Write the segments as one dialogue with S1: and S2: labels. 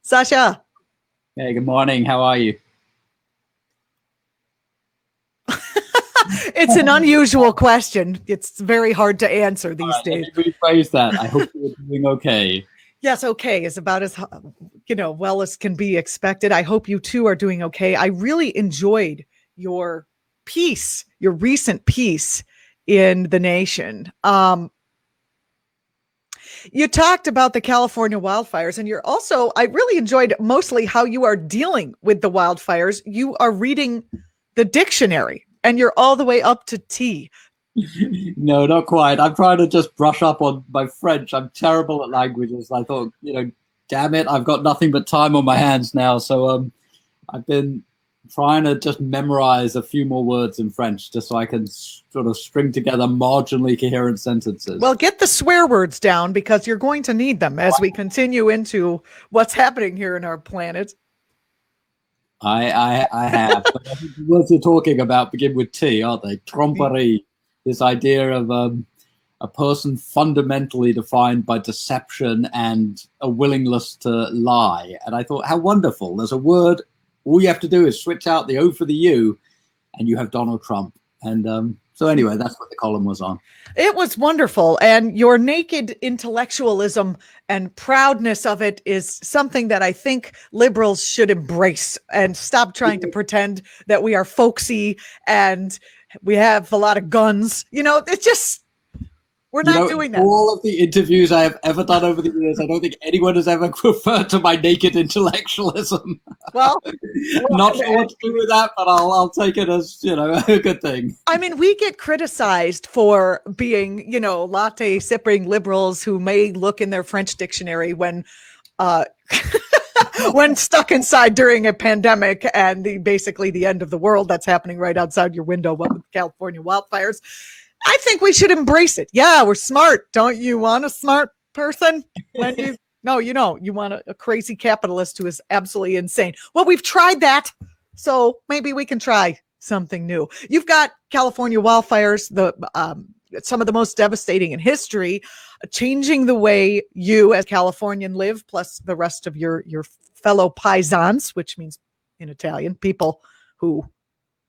S1: Sasha.
S2: Hey, good morning. How are you?
S1: It's an unusual question. It's very hard to answer these days.
S2: Let me rephrase that. I hope you're doing okay.
S1: Yes, okay is about as well as can be expected. I hope you too are doing okay. I really enjoyed your piece, your recent piece in The Nation. You talked about the California wildfires, and I really enjoyed mostly how you are dealing with the wildfires. You are reading the dictionary, and you're all the way up to T.
S2: No, not quite. I'm trying to just brush up on my French. I'm terrible at languages. I thought, damn it, I've got nothing but time on my hands now. So I've been trying to just memorize a few more words in French just so I can sort of string together marginally coherent sentences.
S1: Well, get the swear words down because you're going to need them as we continue into what's happening here in our planet.
S2: I have. But I think the words you're talking about begin with T, aren't they? Tromperie. This idea of a person fundamentally defined by deception and a willingness to lie. And I thought, how wonderful. There's a word. All you have to do is switch out the O for the U, and you have Donald Trump. And so anyway, that's what the column was on.
S1: It was wonderful. And your naked intellectualism and proudness of it is something that I think liberals should embrace and stop trying to pretend that we are folksy and we have a lot of guns. It's just, we're not doing that.
S2: All of the interviews I have ever done over the years, I don't think anyone has ever referred to my naked intellectualism.
S1: Well,
S2: not sure what to do with that, but I'll take it as, a good thing.
S1: I mean, we get criticized for being, latte sipping liberals who may look in their French dictionary when when stuck inside during a pandemic and basically the end of the world that's happening right outside your window with the California wildfires. I think we should embrace it. Yeah, we're smart. Don't you want a smart person? You want a crazy capitalist who is absolutely insane. Well, we've tried that, so maybe we can try something new. You've got California wildfires, some of the most devastating in history, changing the way you as Californian live, plus the rest of your fellow paisans, which means in Italian, people who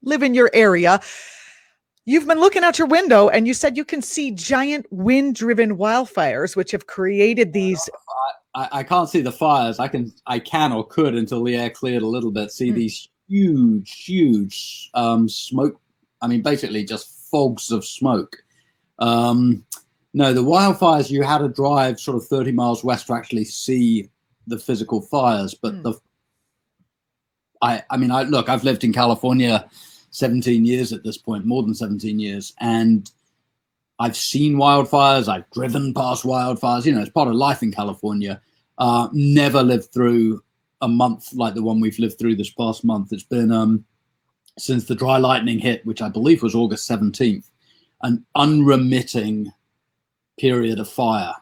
S1: live in your area. You've been looking out your window and you said you can see giant wind-driven wildfires, which have created these.
S2: I can't see the fires. I can or could until the air cleared a little bit, see these huge smoke. I mean, basically just fogs of smoke. No, the wildfires, you had to drive sort of 30 miles west to actually see the physical fires. But I've lived in California 17 years at this point, more than 17 years. And I've seen wildfires. I've driven past wildfires. It's part of life in California. Never lived through a month like the one we've lived through this past month. It's been since the dry lightning hit, which I believe was August 17th, an unremitting period of fire.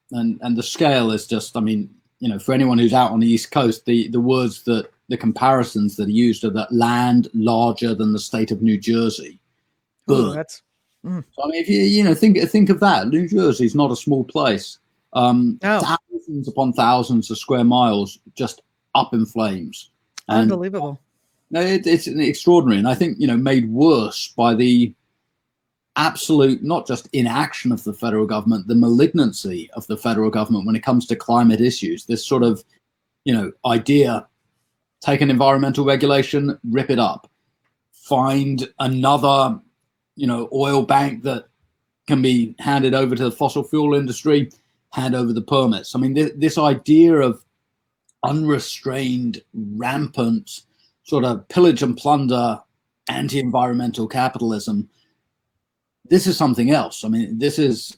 S2: And the scale is just, for anyone who's out on the East Coast, the words that the comparisons that are used are that land larger than the state of New Jersey.
S1: Ooh,
S2: So, if you think of that, New Jersey is not a small place.
S1: No.
S2: Thousands upon thousands of square miles just up in flames. And,
S1: unbelievable.
S2: It's extraordinary. And I think, made worse by the absolute, not just inaction of the federal government, the malignancy of the federal government when it comes to climate issues. This sort of, idea, take an environmental regulation, rip it up, find another, oil bank that can be handed over to the fossil fuel industry, hand over the permits. I mean, this idea of unrestrained, rampant, sort of pillage and plunder, anti-environmental capitalism, this is something else. I mean, this is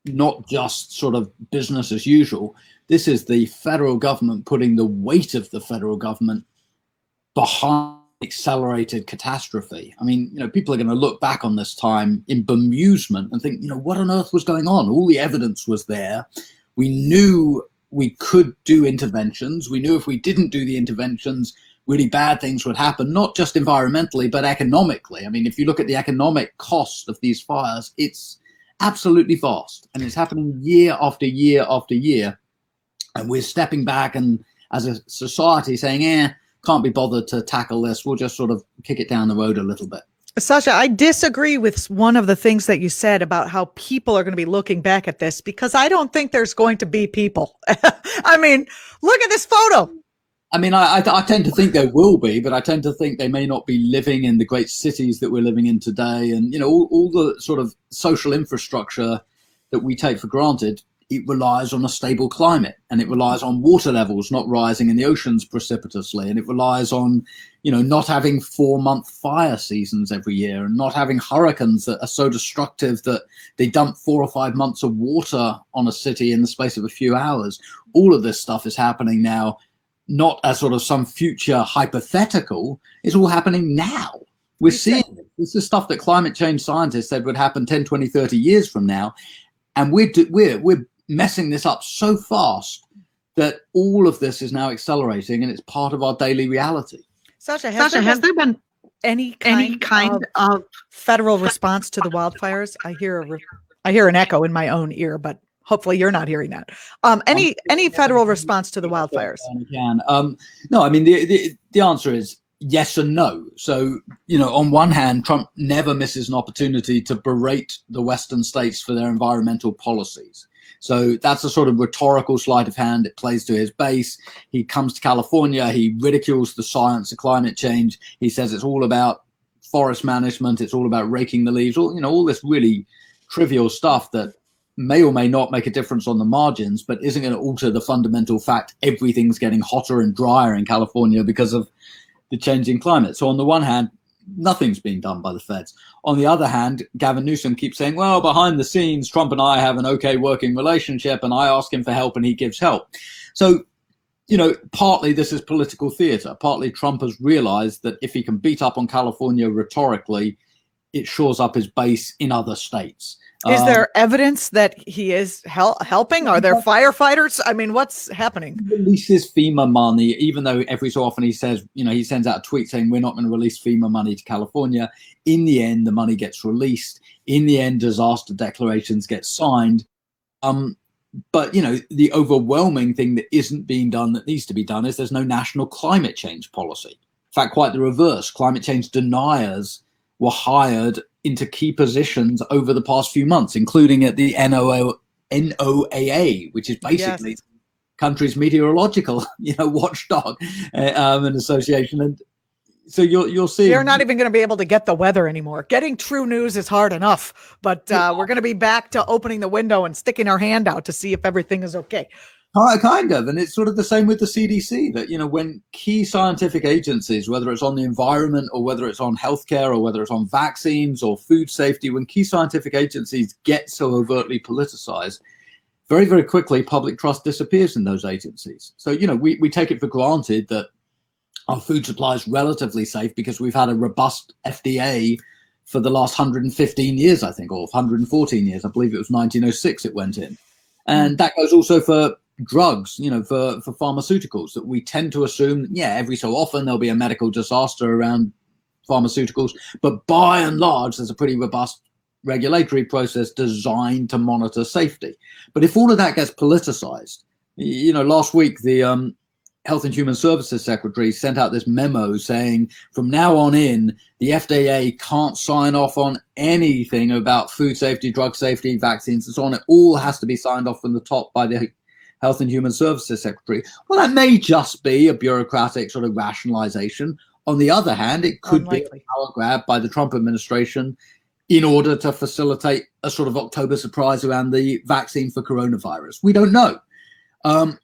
S2: not just sort of business as usual. This is the federal government putting the weight of the federal government behind accelerated catastrophe. I mean, people are going to look back on this time in bemusement and think, what on earth was going on? All the evidence was there. We knew we could do interventions. We knew if we didn't do the interventions, really bad things would happen, not just environmentally, but economically. I mean, if you look at the economic cost of these fires, it's absolutely vast. And it's happening year after year after year. And we're stepping back and as a society saying, can't be bothered to tackle this. We'll just sort of kick it down the road a little bit.
S1: Sasha, I disagree with one of the things that you said about how people are going to be looking back at this, because I don't think there's going to be people. I mean, look at this photo.
S2: I mean, I tend to think there will be, but I tend to think they may not be living in the great cities that we're living in today. And, you know, all the sort of social infrastructure that we take for granted, it relies on a stable climate, and it relies on water levels not rising in the oceans precipitously, and it relies on, you know, not having 4-month fire seasons every year, and not having hurricanes that are so destructive that they dump 4 or 5 months of water on a city in the space of a few hours. All of this stuff is happening now, not as sort of some future hypothetical. It's all happening now. We're seeing it. This is stuff that climate change scientists said would happen 10, 20, 30 years from now. And we're messing this up so fast that all of this is now accelerating, and it's part of our daily reality.
S1: Sasha, has there been any kind of federal response to the wildfires? I hear an echo in my own ear, but hopefully you're not hearing that. Any federal response to the wildfires?
S2: No, I mean, the answer is yes and no. So, you know, on one hand, Trump never misses an opportunity to berate the Western states for their environmental policies. So that's a sort of rhetorical sleight of hand. It plays to his base. He comes to California. He ridicules the science of climate change. He says it's all about forest management. It's all about raking the leaves. All this really trivial stuff that may or may not make a difference on the margins, but isn't going to alter the fundamental fact everything's getting hotter and drier in California because of the changing climate. So on the one hand, nothing's being done by the feds. On the other hand, Gavin Newsom keeps saying, well, behind the scenes, Trump and I have an okay working relationship, and I ask him for help and he gives help. So, you know, partly this is political theater. Partly Trump has realized that if he can beat up on California rhetorically, it shores up his base in other states.
S1: Is there evidence that he is helping? Are there firefighters? I mean, what's happening?
S2: He releases FEMA money, even though every so often he says, you know, he sends out a tweet saying we're not going to release FEMA money to California. In the end, the money gets released. In the end, disaster declarations get signed. But, you know, the overwhelming thing that isn't being done that needs to be done is there's no national climate change policy. In fact, quite the reverse. Climate change deniers were hired into key positions over the past few months, including at the NOAA, which is basically country's meteorological, watchdog and association. And so you'll see
S1: they're not even going to be able to get the weather anymore. Getting true news is hard enough, but we're going to be back to opening the window and sticking our hand out to see if everything is okay.
S2: Kind of. And it's sort of the same with the CDC that, when key scientific agencies, whether it's on the environment or whether it's on healthcare or whether it's on vaccines or food safety, when key scientific agencies get so overtly politicized, very, very quickly, public trust disappears in those agencies. So, we take it for granted that our food supply is relatively safe because we've had a robust FDA for the last 115 years, I think, or 114 years. I believe it was 1906 it went in. And that goes also for drugs, for pharmaceuticals, that we tend to assume, every so often there'll be a medical disaster around pharmaceuticals. But by and large, there's a pretty robust regulatory process designed to monitor safety. But if all of that gets politicized, last week, the Health and Human Services Secretary sent out this memo saying from now on in, the FDA can't sign off on anything about food safety, drug safety, vaccines, and so on. It all has to be signed off from the top by the Health and Human Services Secretary. Well, that may just be a bureaucratic sort of rationalization. On the other hand, it could be a power grab by the Trump administration in order to facilitate a sort of October surprise around the vaccine for coronavirus. We don't know.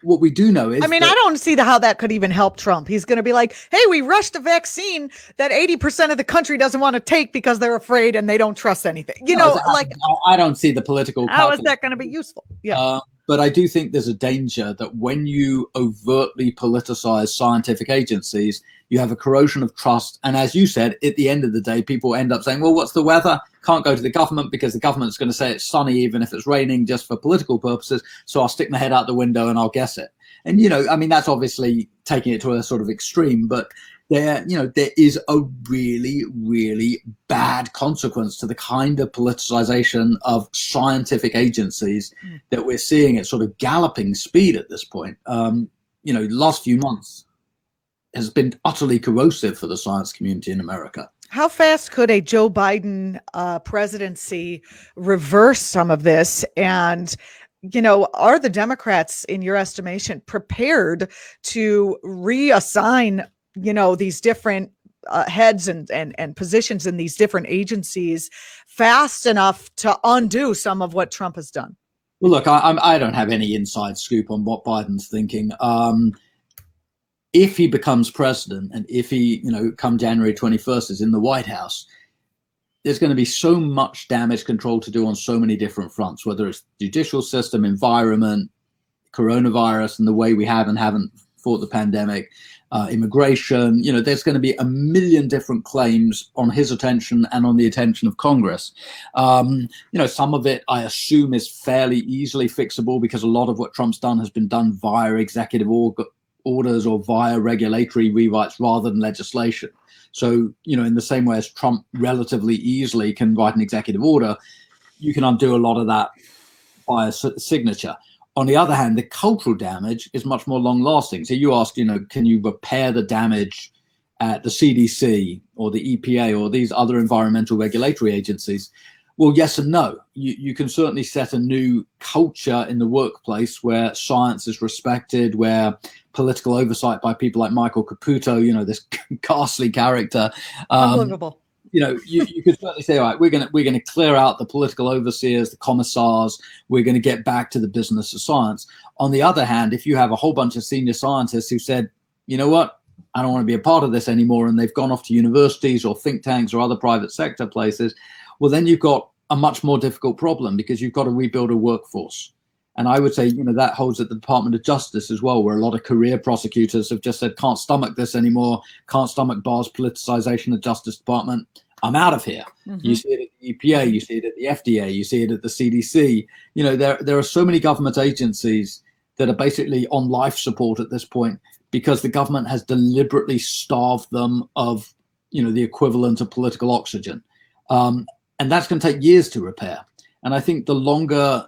S2: What we do know is,
S1: I don't see how that could even help Trump. He's going to be like, hey, we rushed a vaccine that 80% of the country doesn't want to take because they're afraid and they don't trust anything.
S2: I don't see the political.
S1: How is that going to be useful? Yeah.
S2: But I do think there's a danger that when you overtly politicize scientific agencies, you have a corrosion of trust. And as you said, at the end of the day, people end up saying, well, what's the weather? Can't go to the government because the government's going to say it's sunny, even if it's raining, just for political purposes. So I'll stick my head out the window and I'll guess it. And, that's obviously taking it to a sort of extreme, but there is a really, really bad consequence to the kind of politicization of scientific agencies that we're seeing at sort of galloping speed at this point. last few months has been utterly corrosive for the science community in America.
S1: How fast could a Joe Biden presidency reverse some of this? And, are the Democrats, in your estimation, prepared to reassign, these different heads and positions in these different agencies fast enough to undo some of what Trump has done?
S2: Well, look, I don't have any inside scoop on what Biden's thinking. If he becomes president and if he, come January 21st is in the White House, there's going to be so much damage control to do on so many different fronts, whether it's judicial system, environment, coronavirus, and the way we have and haven't fought the pandemic, immigration. There's going to be a million different claims on his attention and on the attention of Congress. Some of it, I assume, is fairly easily fixable because a lot of what Trump's done has been done via executive orders or via regulatory rewrites rather than legislation. So, in the same way as Trump relatively easily can write an executive order, you can undo a lot of that by a signature. On the other hand, the cultural damage is much more long lasting. So you asked, can you repair the damage at the CDC or the EPA or these other environmental regulatory agencies? Well, yes and no. You can certainly set a new culture in the workplace where science is respected, where political oversight by people like Michael Caputo, this ghastly character.
S1: Unbelievable.
S2: You could certainly say, all right, we're going to clear out the political overseers, the commissars. We're going to get back to the business of science. On the other hand, if you have a whole bunch of senior scientists who said, you know what, I don't want to be a part of this anymore, and they've gone off to universities or think tanks or other private sector places, well, then you've got a much more difficult problem because you've got to rebuild a workforce. And I would say, that holds at the Department of Justice as well, where a lot of career prosecutors have just said, can't stomach this anymore, can't stomach Barr's politicization of the Justice Department. I'm out of here. Mm-hmm. You see it at the EPA, you see it at the FDA, you see it at the CDC. There are so many government agencies that are basically on life support at this point because the government has deliberately starved them of, the equivalent of political oxygen. And that's going to take years to repair. And I think the longer,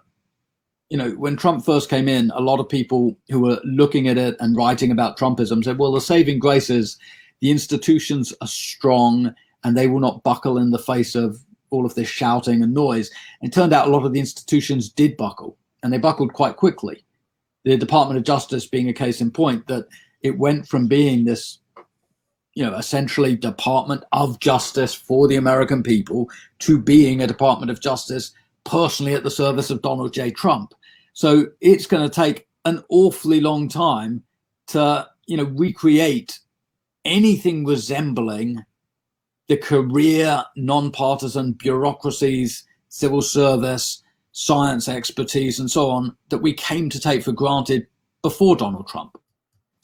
S2: when Trump first came in, a lot of people who were looking at it and writing about Trumpism said, well, the saving grace is the institutions are strong and they will not buckle in the face of all of this shouting and noise. And it turned out a lot of the institutions did buckle, and they buckled quite quickly. The Department of Justice being a case in point, that it went from being this, essentially Department of Justice for the American people to being a Department of Justice personally at the service of Donald J. Trump. So it's going to take an awfully long time to, recreate anything resembling the career, nonpartisan bureaucracies, civil service, science expertise, and so on that we came to take for granted before Donald Trump.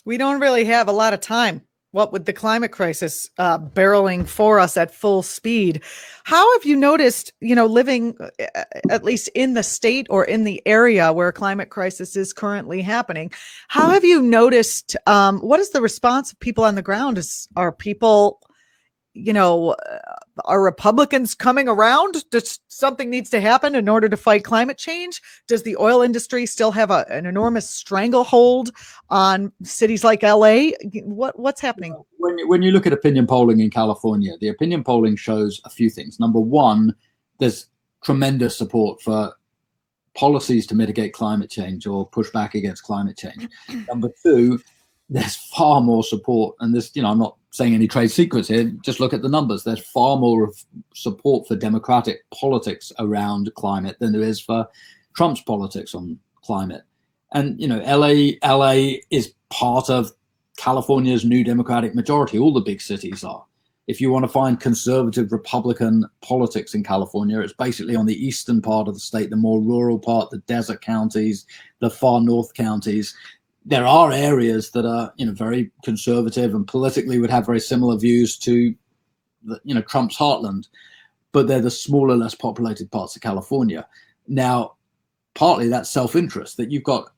S1: We don't really have a lot of time. What with the climate crisis barreling for us at full speed, how have you noticed, living at least in the state or in the area where a climate crisis is currently happening? How have you noticed, what is the response of people on the ground? Are people, are Republicans coming around? Does something needs to happen in order to fight climate change? Does the oil industry still have an enormous stranglehold on cities like LA? What's happening?
S2: When you look at opinion polling in California, the opinion polling shows a few things. Number one, there's tremendous support for policies to mitigate climate change or push back against climate change. Number two, there's far more support, and this, I'm not saying any trade secrets here, just look at the numbers. There's far more support for Democratic politics around climate than there is for Trump's politics on climate. And, LA is part of California's new Democratic majority. All the big cities are. If you want to find conservative Republican politics in California, it's basically on the eastern part of the state, the more rural part, the desert counties, the far north counties. There are areas that are, very conservative and politically would have very similar views to, Trump's heartland, but they're the smaller, less populated parts of California. Now, partly that's self-interest, that you've got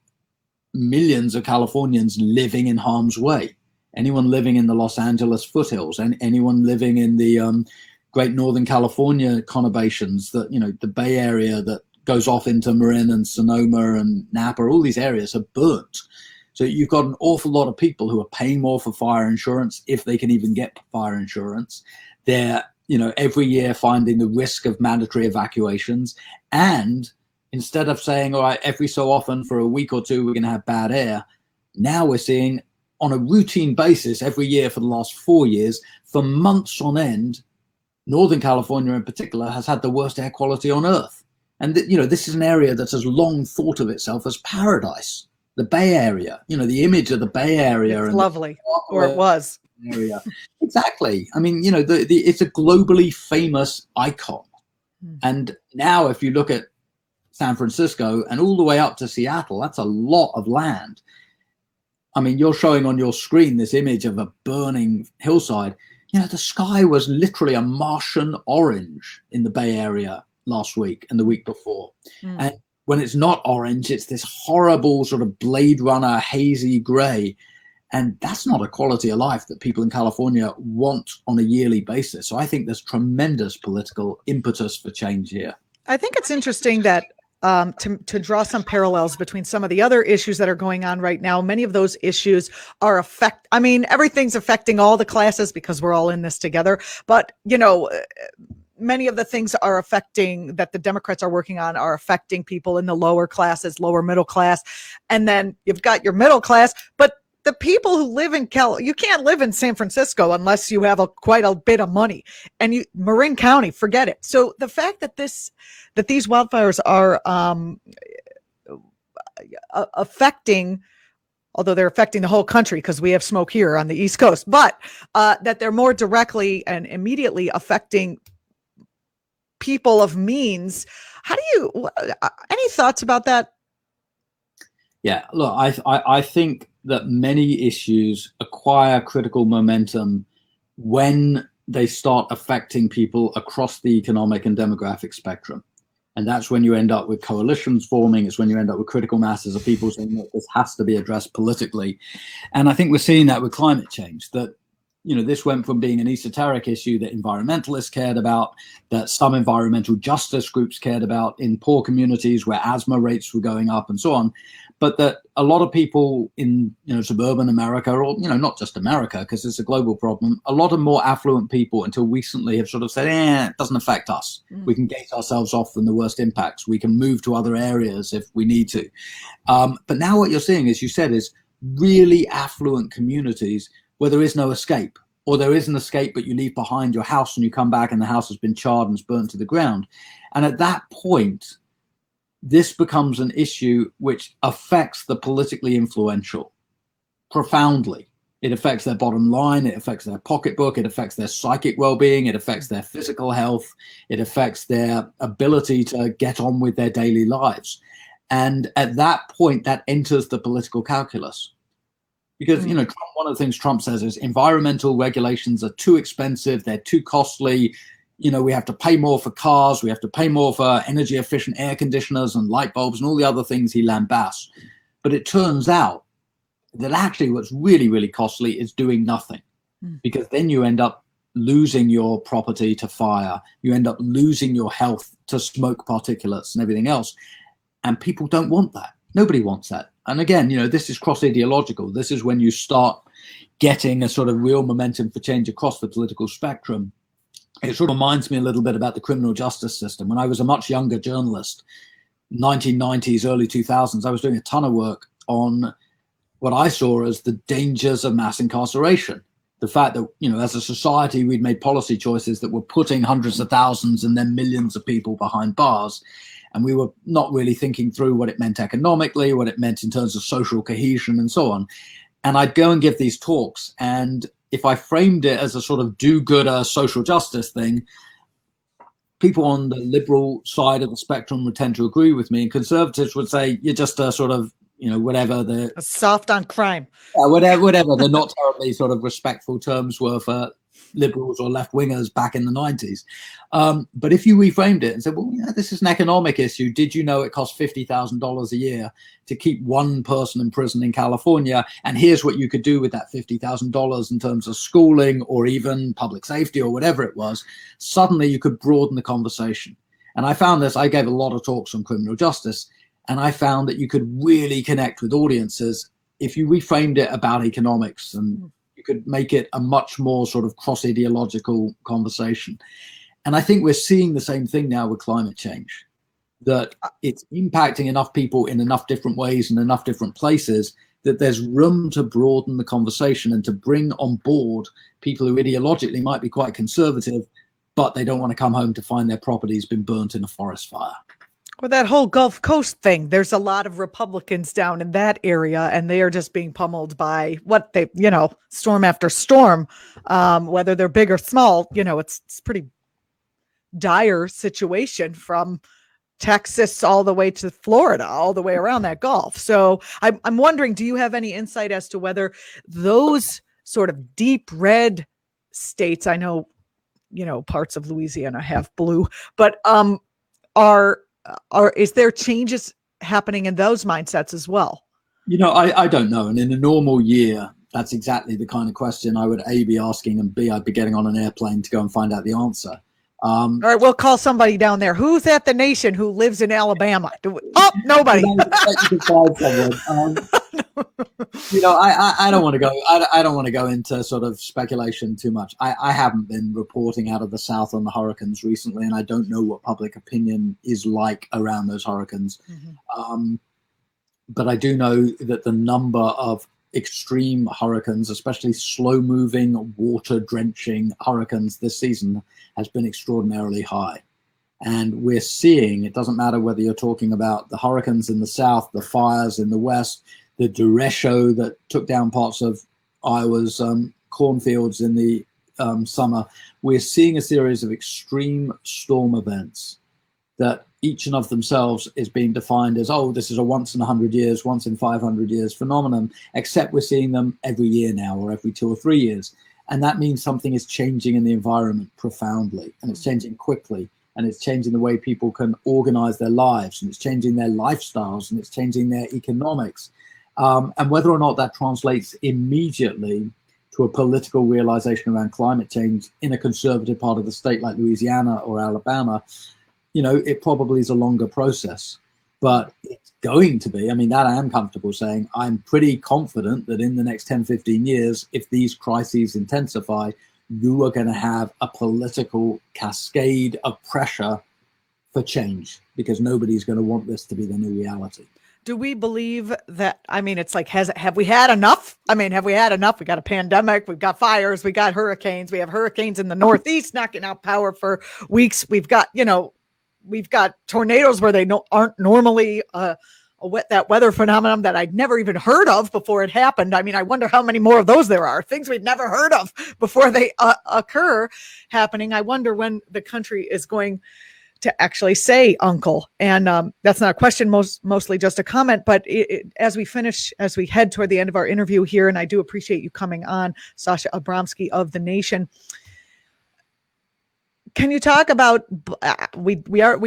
S2: millions of Californians living in harm's way. Anyone living in the Los Angeles foothills and anyone living in the great Northern California conurbations, that, the Bay Area that goes off into Marin and Sonoma and Napa, all these areas are burnt. So you've got an awful lot of people who are paying more for fire insurance if they can even get fire insurance. They're, every year finding the risk of mandatory evacuations. And instead of saying, all right, every so often for a week or two, we're going to have bad air, now we're seeing on a routine basis every year for the last 4 years, for months on end, Northern California in particular has had the worst air quality on Earth. And, this is an area that has long thought of itself as paradise. The Bay Area, the image of the Bay Area.
S1: It's lovely, or it was.
S2: Area. Exactly. I mean, it's a globally famous icon. And now if you look at San Francisco and all the way up to Seattle, that's a lot of land. I mean, you're showing on your screen this image of a burning hillside. The sky was literally a Martian orange in the Bay Area last week and the week before. And when it's not orange, it's this horrible sort of Blade Runner hazy gray. And that's not a quality of life that people in California want on a yearly basis. So I think there's tremendous political impetus for change here.
S1: I think it's interesting that to draw some parallels between some of the other issues that are going on right now. Many of those issues are everything's affecting all the classes because we're all in this together. But, many of the things are affecting that the Democrats are working on are affecting people in the lower classes, lower middle class. And then you've got your middle class, but the people who live in you can't live in San Francisco unless you have quite a bit of money, and Marin County, forget it. So the fact that these wildfires are affecting, although they're affecting the whole country because we have smoke here on the East Coast, but that they're more directly and immediately affecting people of means. Any thoughts about that?
S2: Yeah, look, I think that many issues acquire critical momentum when they start affecting people across the economic and demographic spectrum. And that's when you end up with coalitions forming. It's when you end up with critical masses of people saying that this has to be addressed politically. And I think we're seeing that with climate change, that this went from being an esoteric issue that environmentalists cared about, that some environmental justice groups cared about in poor communities where asthma rates were going up and so on, but that a lot of people in suburban America, or not just America, because it's a global problem, a lot of more affluent people until recently have sort of said, it doesn't affect us. We can gate ourselves off from the worst impacts. We can move to other areas if we need to. But now what you're seeing, as you said, is really affluent communities where there is no escape, or there is an escape, but you leave behind your house and you come back and the house has been charred and burnt to the ground. And at that point, this becomes an issue which affects the politically influential profoundly. It affects their bottom line. It affects their pocketbook. It affects their psychic well-being. It affects their physical health. It affects their ability to get on with their daily lives. And at that point, that enters the political calculus. Because, Trump, one of the things Trump says is environmental regulations are too expensive. They're too costly. We have to pay more for cars. We have to pay more for energy efficient air conditioners and light bulbs and all the other things he lambasts. But it turns out that actually what's really, really costly is doing nothing, because then you end up losing your property to fire. You end up losing your health to smoke particulates and everything else. And people don't want that. Nobody wants that. And again, this is cross-ideological. This is when you start getting a sort of real momentum for change across the political spectrum. It sort of reminds me a little bit about the criminal justice system. When I was a much younger journalist, 1990s, early 2000s, I was doing a ton of work on what I saw as the dangers of mass incarceration. The fact that, as a society, we'd made policy choices that were putting hundreds of thousands and then millions of people behind bars. And we were not really thinking through what it meant economically, what it meant in terms of social cohesion and so on. And I'd go and give these talks. And if I framed it as a sort of do-gooder social justice thing, people on the liberal side of the spectrum would tend to agree with me. And conservatives would say, you're just a sort of, whatever the...
S1: soft on crime.
S2: Whatever the not terribly sort of respectful terms were for liberals or left-wingers back in the 90s. But if you reframed it and said, this is an economic issue. Did you know it costs $50,000 a year to keep one person in prison in California? And here's what you could do with that $50,000 in terms of schooling or even public safety or whatever it was. Suddenly you could broaden the conversation. And I found this, I gave a lot of talks on criminal justice, and I found that you could really connect with audiences if you reframed it about economics, and you could make it a much more sort of cross-ideological conversation. And I think we're seeing the same thing now with climate change, that it's impacting enough people in enough different ways and enough different places that there's room to broaden the conversation and to bring on board people who ideologically might be quite conservative, but they don't want to come home to find their properties been burnt in a forest fire.
S1: Well, that whole Gulf Coast thing, there's a lot of Republicans down in that area, and they are just being pummeled by what they, storm after storm, whether they're big or small. It's pretty dire situation from Texas all the way to Florida, all the way around that Gulf. So I'm wondering, do you have any insight as to whether those sort of deep red states, I know, parts of Louisiana have blue, but is there changes happening in those mindsets as well?
S2: I don't know. And in a normal year, that's exactly the kind of question I would A, be asking, and B, I'd be getting on an airplane to go and find out the answer.
S1: All right, we'll call somebody down there. Who's at the Nation who lives in Alabama? Nobody.
S2: I don't want to go. I don't want to go into sort of speculation too much. I haven't been reporting out of the South on the hurricanes recently, and I don't know what public opinion is like around those hurricanes. Mm-hmm. But I do know that the number of extreme hurricanes, especially slow-moving, water-drenching hurricanes this season, has been extraordinarily high. And we're seeing, it doesn't matter whether you're talking about the hurricanes in the south, the fires in the west, the derecho that took down parts of Iowa's cornfields in the summer, we're seeing a series of extreme storm events that each and of themselves is being defined as, this is a once in 100 years, once in 500 years phenomenon, except we're seeing them every year now, or every 2 or 3 years. And that means something is changing in the environment profoundly, and it's changing quickly, and it's changing the way people can organize their lives, and it's changing their lifestyles, and it's changing their economics. And whether or not that translates immediately to a political realization around climate change in a conservative part of the state like Louisiana or Alabama, it probably is a longer process, but it's going to be. I mean, that I am comfortable saying. I'm pretty confident that in the next 10, 15 years, if these crises intensify, you are going to have a political cascade of pressure for change, because nobody's going to want this to be the new reality.
S1: Do we believe that, it's like, have we had enough? Have we had enough? We got a pandemic, we've got fires, we got hurricanes, we have hurricanes in the Northeast knocking out power for weeks. We've got tornadoes where they aren't normally that weather phenomenon that I'd never even heard of before it happened. I wonder how many more of those there are, things we'd never heard of before they occur happening. I wonder when the country is going to actually say uncle. And that's not a question, mostly just a comment. But as we head toward the end of our interview here, and I do appreciate you coming on, Sasha Abramsky of The Nation. Can you talk about, we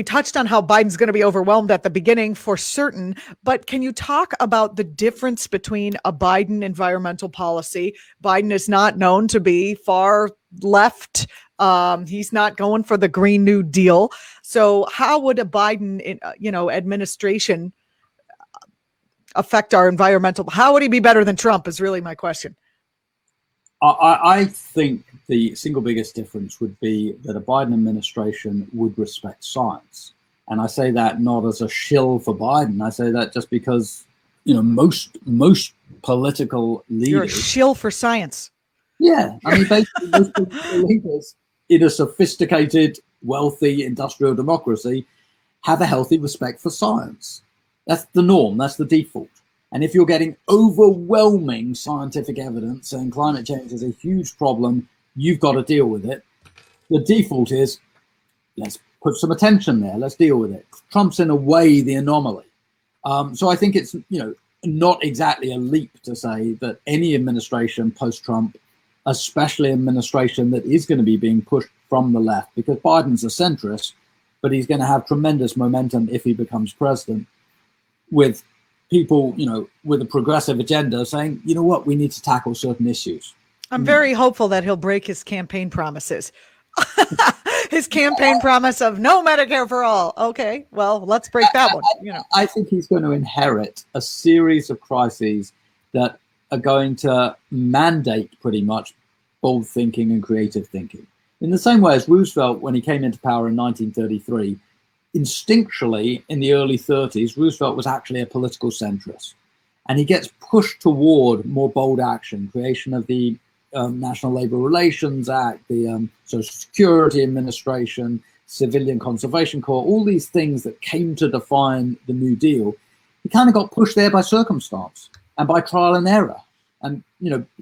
S1: touched on how Biden's going to be overwhelmed at the beginning for certain, but can you talk about the difference between a Biden environmental policy? Biden is not known to be far left. He's not going for the Green New Deal. So how would a Biden, administration affect our environmental? How would he be better than Trump is really my question.
S2: I think the single biggest difference would be that a Biden administration would respect science. And I say that not as a shill for Biden. I say that just because, most political leaders.
S1: You're a shill for science.
S2: Yeah. Basically, most political leaders in a sophisticated, wealthy, industrial democracy have a healthy respect for science. That's the norm. That's the default. And if you're getting overwhelming scientific evidence saying climate change is a huge problem, you've got to deal with it. The default is, let's put some attention there. Let's deal with it. Trump's in a way the anomaly. So I think it's, not exactly a leap to say that any administration post-Trump, especially administration that is going to be being pushed from the left, because Biden's a centrist, but he's going to have tremendous momentum if he becomes president, with people, with a progressive agenda saying, we need to tackle certain issues.
S1: I'm very hopeful that he'll break his campaign promises. His campaign promise of no Medicare for all. Okay, well, let's break that one.
S2: I think he's going to inherit a series of crises that are going to mandate pretty much bold thinking and creative thinking. In the same way as Roosevelt, when he came into power in 1933, instinctually in the early 30s, Roosevelt was actually a political centrist. And he gets pushed toward more bold action, creation of the National Labor Relations Act, the Social Security Administration, Civilian Conservation Corps, all these things that came to define the New Deal. He kind of got pushed there by circumstance and by trial and error. And,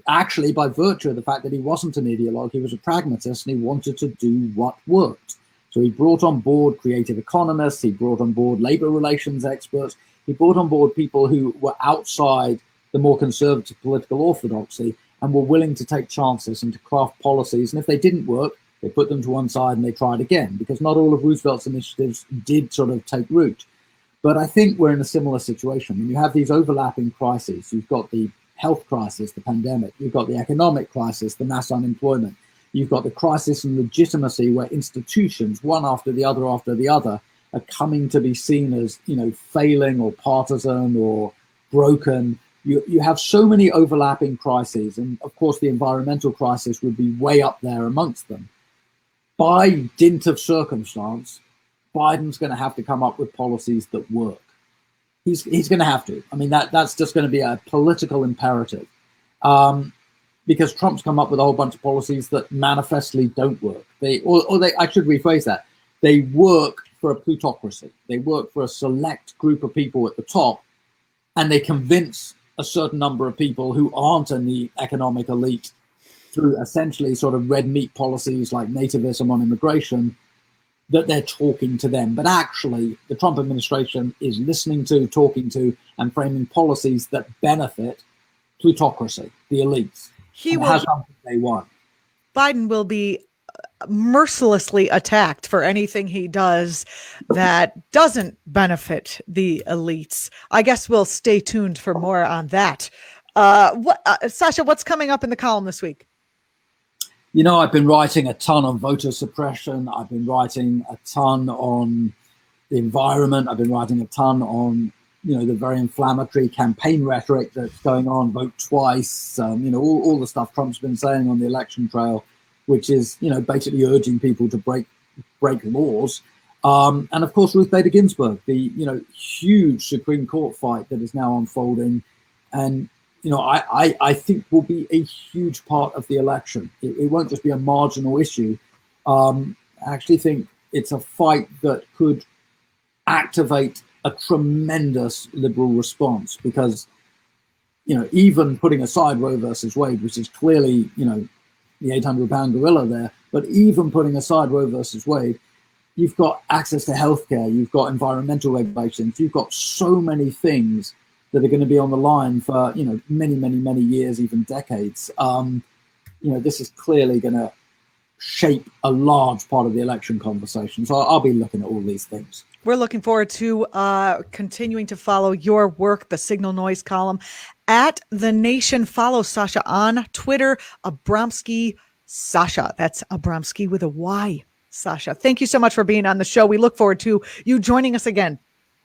S2: actually by virtue of the fact that he wasn't an ideologue, he was a pragmatist and he wanted to do what worked. So he brought on board creative economists, he brought on board labor relations experts, he brought on board people who were outside the more conservative political orthodoxy and were willing to take chances and to craft policies. And if they didn't work, they put them to one side and they tried again, because not all of Roosevelt's initiatives did sort of take root. But I think we're in a similar situation. When you have these overlapping crises, you've got the health crisis, the pandemic, you've got the economic crisis, the mass unemployment, you've got the crisis in legitimacy where institutions, one after the other, are coming to be seen as, failing or partisan or broken. You have so many overlapping crises, and of course the environmental crisis would be way up there amongst them. By dint of circumstance, Biden's going to have to come up with policies that work. He's going to have to. I mean, that's just going to be a political imperative, because Trump's come up with a whole bunch of policies that manifestly don't work. I should rephrase that. They work for a plutocracy. They work for a select group of people at the top, and they convince a certain number of people who aren't in the economic elite through essentially sort of red meat policies like nativism on immigration, that they're talking to them. But actually, the Trump administration is listening to, talking to, and framing policies that benefit plutocracy, the elites. Has something they want.
S1: Biden will be mercilessly attacked for anything he does that doesn't benefit the elites. I guess we'll stay tuned for more on that. Sasha, what's coming up in the column this week?
S2: I've been writing a ton on voter suppression. I've been writing a ton on the environment. I've been writing a ton on, the very inflammatory campaign rhetoric that's going on, vote twice, all the stuff Trump's been saying on the election trail, which is, basically urging people to break laws. And of course, Ruth Bader Ginsburg, the, huge Supreme Court fight that is now unfolding. And, I think will be a huge part of the election. It won't just be a marginal issue. I actually think it's a fight that could activate a tremendous liberal response, because, even putting aside Roe versus Wade, which is clearly, the 800-pound gorilla there, but even putting aside Roe versus Wade, you've got access to healthcare, you've got environmental regulations, you've got so many things that are going to be on the line for, many, many, many years, even decades. This is clearly going to shape a large part of the election conversation. So I'll be looking at all these things.
S1: We're looking forward to continuing to follow your work, the Signal Noise column at The Nation. Follow Sasha on Twitter, Abramsky Sasha. That's Abramsky with a Y, Sasha. Thank you so much for being on the show. We look forward to you joining us again.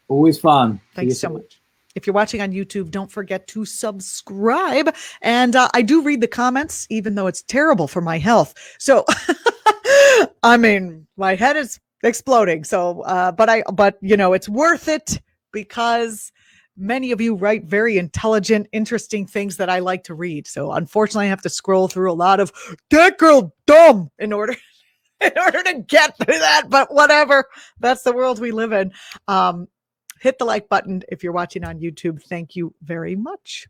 S2: Always fun.
S1: Thanks so much. If you're watching on YouTube, don't forget to subscribe. And I do read the comments, even though it's terrible for my health. So, I mean, my head is exploding. So, but it's worth it, because many of you write very intelligent, interesting things that I like to read. So unfortunately, I have to scroll through a lot of "that girl dumb" in order to get through that. But whatever, that's the world we live in. Hit the like button if you're watching on YouTube. Thank you very much.